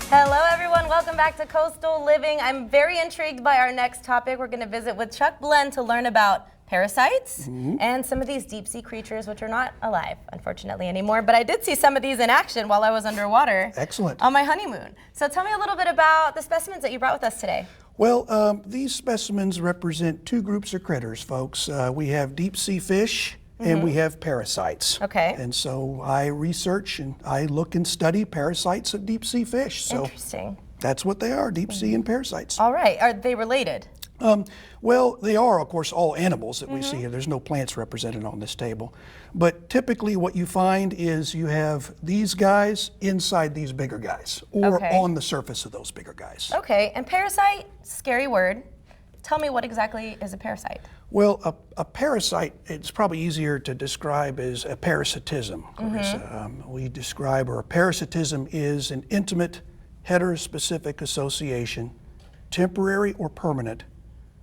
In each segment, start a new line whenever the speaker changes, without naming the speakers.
Hello everyone, welcome back to Coastal Living. I'm very intrigued by our next topic. We're going to visit with Chuck Blend to learn about parasites and some of these deep sea creatures which are not alive, unfortunately, anymore. But I did see some of these in action while I was underwater.
Excellent.
On my honeymoon. So tell me a little bit about the specimens that you brought with us today.
Well, these specimens represent two groups of critters, folks. We have deep sea fish and we have parasites.
Okay.
And so I research and I look and study parasites of deep sea fish. So
Interesting.
that's what they are, deep sea and parasites.
All right, are they related?
Well, they are, of course, all animals that we see here. There's no plants represented on this table. But typically what you find is you have these guys inside these bigger guys, or on the surface of those bigger guys.
Okay, and parasite, scary word. Tell me what exactly is a parasite?
Well, a parasite, it's probably easier to describe as a parasitism. We describe, or a parasitism is an intimate, heterospecific association, temporary or permanent,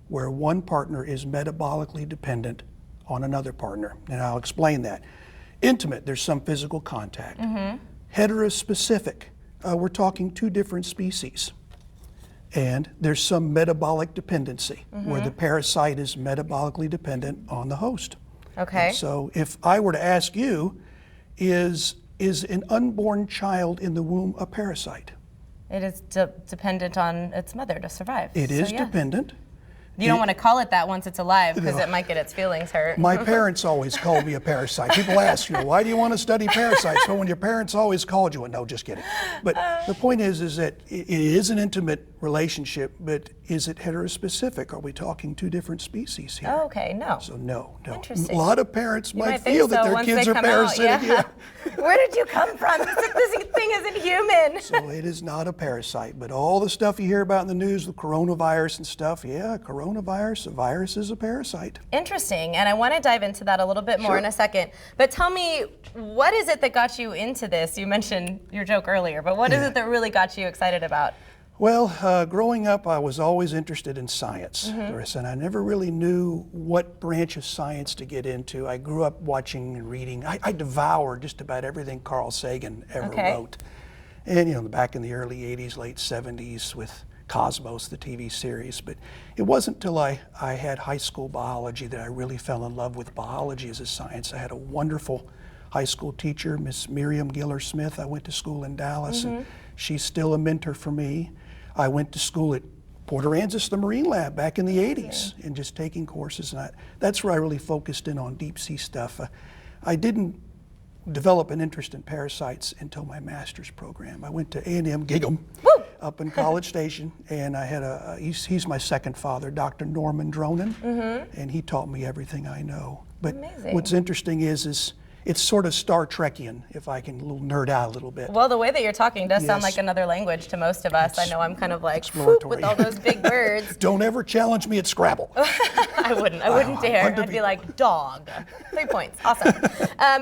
where one partner is metabolically dependent on another partner. And I'll explain that. Intimate, there's some physical contact. Heterospecific, we're talking two different species. And there's some metabolic dependency, where the parasite is metabolically dependent on the host.
Okay.
And so if I were to ask you, is an unborn child in the womb a parasite?
It is dependent on its mother to survive.
It is dependent.
You don't want to call it that once it's alive because it might get its feelings hurt.
My parents always called me a parasite. People ask, why do you want to study parasites? Well, when your parents always called you, no, just kidding. But the point is that it is an intimate relationship, but is it heterospecific? Are we talking two different species here?
Oh, okay, no.
So no.
Interesting.
A lot of parents might
think
feel that
so
their
once
kids
they
are
come out,
parasitic.
Where did you come from? This thing isn't human.
So it is not a parasite, but all the stuff you hear about in the news, the coronavirus and stuff, coronavirus, a virus is a parasite.
Interesting, and I want to dive into that a little bit more in a second. But tell me, what is it that got you into this? You mentioned your joke earlier, but what is it that really got you excited about?
Well, growing up, I was always interested in science, Larissa, and I never really knew what branch of science to get into. I grew up watching and reading. I devoured just about everything Carl Sagan ever wrote. And, back in the early 80s, late 70s with Cosmos, the TV series. But it wasn't until I had high school biology that I really fell in love with biology as a science. I had a wonderful high school teacher, Miss Miriam Giller Smith. I went to school in Dallas, and she's still a mentor for me. I went to school at Port Aransas, the Marine Lab, back in the 80s, and just taking courses. And that's where I really focused in on deep sea stuff. I didn't develop an interest in parasites until my master's program. I went to A&M Gig'em up in College Station, and I had he's my second father, Dr. Norman Dronin, and he taught me everything I know. But what's interesting is it's sort of Star Trekian, if I can nerd out a little bit.
Well, the way that you're talking does sound like another language to most of us. I know I'm kind of like, whoop, with all those big words.
Don't ever challenge me at Scrabble.
I wouldn't dare. I'd be like, dog. 3 points, awesome.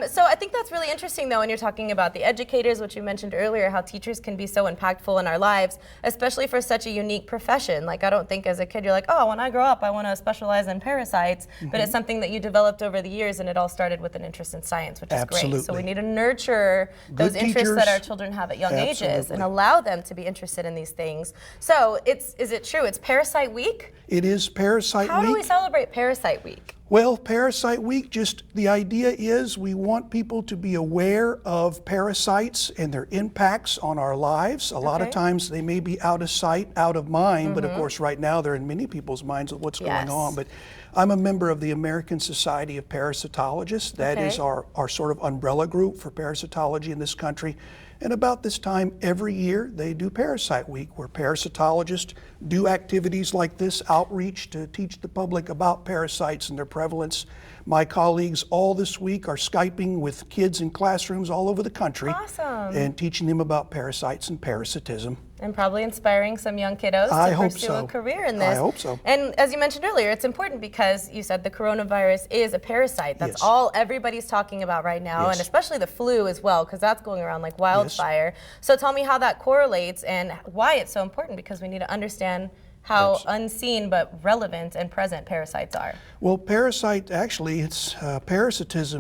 So I think that's really interesting though, when you're talking about the educators, which you mentioned earlier, how teachers can be so impactful in our lives, especially for such a unique profession. Like I don't think as a kid you're like, oh, when I grow up I want to specialize in parasites, but it's something that you developed over the years, and it all started with an interest in science, which is great. So we need to nurture those interests that our children have at young ages and allow them to be interested in these things. So is it true? It's Parasite Week?
It is Parasite Week.
How do we celebrate Parasite Week?
Well, Parasite Week, just the idea is we want people to be aware of parasites and their impacts on our lives. A lot of times they may be out of sight, out of mind, but of course right now they're in many people's minds of what's going on. But I'm a member of the American Society of Parasitologists. That is our sort of umbrella group for parasitology in this country. And about this time every year, they do Parasite Week, where parasitologists do activities like this, outreach to teach the public about parasites and their prevalence. My colleagues all this week are Skyping with kids in classrooms all over the country and teaching them about parasites and parasitism.
And probably inspiring some young kiddos to pursue a career in this.
I hope so.
And as you mentioned earlier, it's important because you said the coronavirus is a parasite. That's all everybody's talking about right now, and especially the flu as well, because that's going around like wildfire. So tell me how that correlates and why it's so important, because we need to understand how unseen but relevant and present parasites are.
Well, parasitism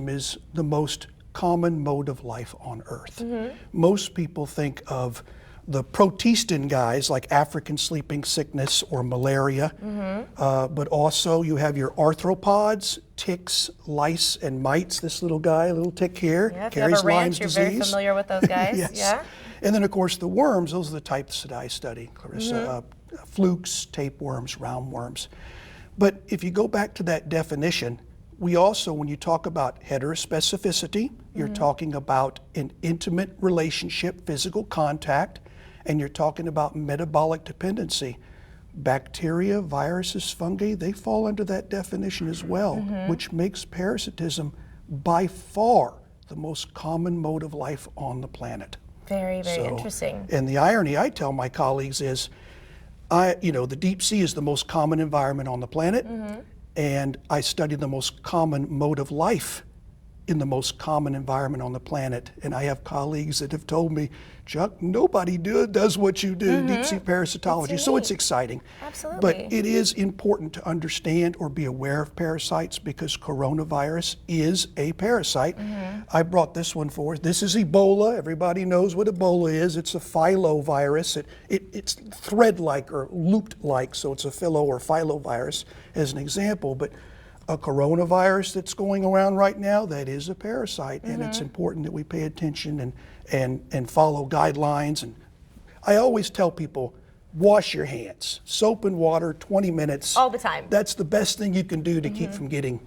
is the most common mode of life on Earth. Most people think of the protistan guys like African sleeping sickness or malaria, but also you have your arthropods, ticks, lice, and mites. This little guy, a little tick here,
Yeah, if
carries
you have a ranch,
Lyme's
you're
disease.
very familiar with those guys.
Yes.
Yeah.
And then, of course, the worms, those are the types that I study, Clarissa. Flukes, tapeworms, roundworms. But if you go back to that definition, we also, when you talk about heterospecificity, you're talking about an intimate relationship, physical contact, and you're talking about metabolic dependency. Bacteria, viruses, fungi, they fall under that definition as well, which makes parasitism by far the most common mode of life on the planet.
Very, very interesting.
And the irony I tell my colleagues is, the deep sea is the most common environment on the planet, and I study the most common mode of life in the most common environment on the planet. And I have colleagues that have told me, Chuck, nobody does what you do, deep sea parasitology. So it's exciting.
Absolutely.
But it is important to understand or be aware of parasites because coronavirus is a parasite. I brought this one forward. This is Ebola. Everybody knows what Ebola is. It's a filovirus. It's thread-like or looped-like, so it's a philo or filovirus as an example. But a coronavirus that's going around right now, that is a parasite, and it's important that we pay attention and follow guidelines. And I always tell people, wash your hands. Soap and water, 20 minutes.
All the time.
That's the best thing you can do to keep from getting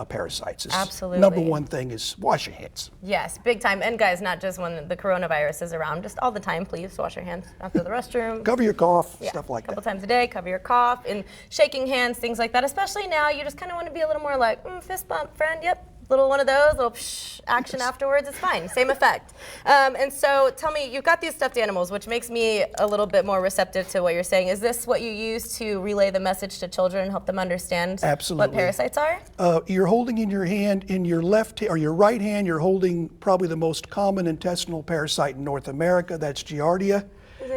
parasites.
Absolutely.
Number one thing is wash your hands.
Yes, big time. And guys, not just when the coronavirus is around, just all the time, please wash your hands after the restroom.
Cover your cough, stuff like
a couple
that.
times a day, cover your cough, and shaking hands, things like that. Especially now, you just kind of want to be a little more like, fist bump, friend, yep. Little one of those, little psh, action afterwards, it's fine, same effect. And so tell me, you've got these stuffed animals, which makes me a little bit more receptive to what you're saying. Is this what you use to relay the message to children and help them understand what parasites are?
You're holding in your hand, in your left or your right hand, you're holding probably the most common intestinal parasite in North America, that's Giardia.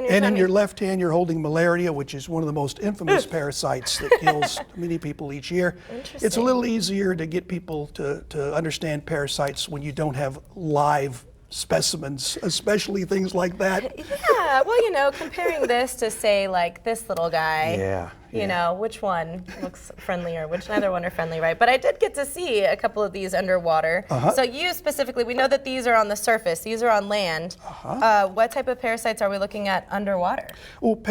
And in your left hand, you're holding malaria, which is one of the most infamous parasites that kills many people each year. It's a little easier to get people to understand parasites when you don't have live specimens, especially things like that.
Yeah, well, comparing this to, say, like this little guy, which one looks friendlier, which neither one are friendly, right? But I did get to see a couple of these underwater. So you specifically, we know that these are on the surface, these are on land. What type of parasites are we looking at underwater?
Well,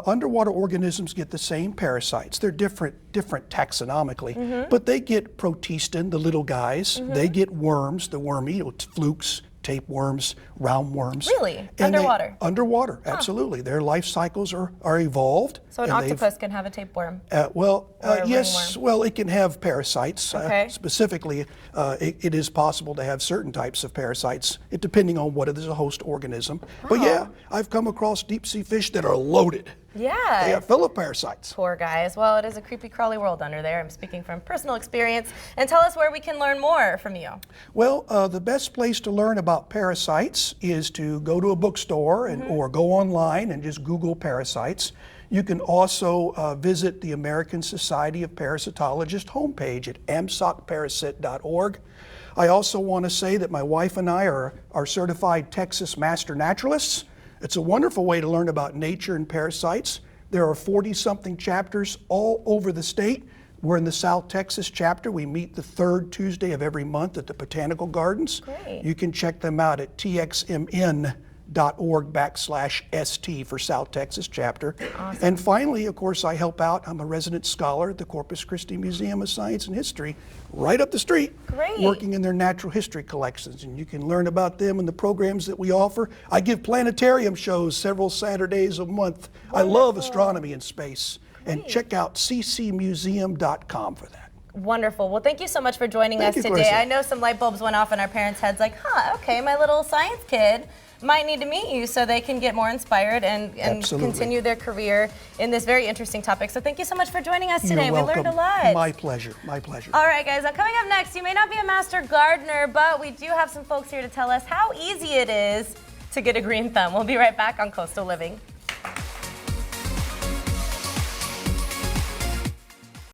underwater organisms get the same parasites. They're different taxonomically, but they get protistan, the little guys. They get worms, the wormy, flukes, tapeworms, roundworms.
Really? Underwater?
Underwater, absolutely. Their life cycles are evolved.
So an octopus can have a tapeworm?
Yes, well, it can have parasites.
Okay.
Specifically, it is possible to have certain types of parasites, depending on what it is, a host organism. But yeah, I've come across deep sea fish that are loaded.
Yeah.
They are full of parasites.
Poor guys. Well, it is a creepy crawly world under there. I'm speaking from personal experience. And tell us where we can learn more from you.
Well, the best place to learn about parasites is to go to a bookstore or go online and just Google parasites. You can also visit the American Society of Parasitologists homepage at amsocparasit.org. I also want to say that my wife and I are certified Texas Master Naturalists. It's a wonderful way to learn about nature and parasites. There are 40-something chapters all over the state. We're in the South Texas chapter. We meet the third Tuesday of every month at the Botanical Gardens.
Great.
You can check them out at txmn.org/ST for South Texas chapter.
Awesome.
And finally, of course, I help out. I'm a resident scholar at the Corpus Christi Museum of Science and History, right up the street.
Great.
Working in their natural history collections, and you can learn about them and the programs that we offer. I give planetarium shows several Saturdays a month. Wonderful. I love astronomy and space. Great. And check out ccmuseum.com for that.
Wonderful. Well, thank you so much for joining us today.
Clarissa.
I know some light bulbs went off in our parents' heads like, okay, my little science kid might need to meet you so they can get more inspired and continue their career in this very interesting topic. So thank you so much for joining us today.
You're welcome.
We learned a lot.
My pleasure. My pleasure.
All right, guys. Now, coming up next, you may not be a master gardener, but we do have some folks here to tell us how easy it is to get a green thumb. We'll be right back on Coastal Living.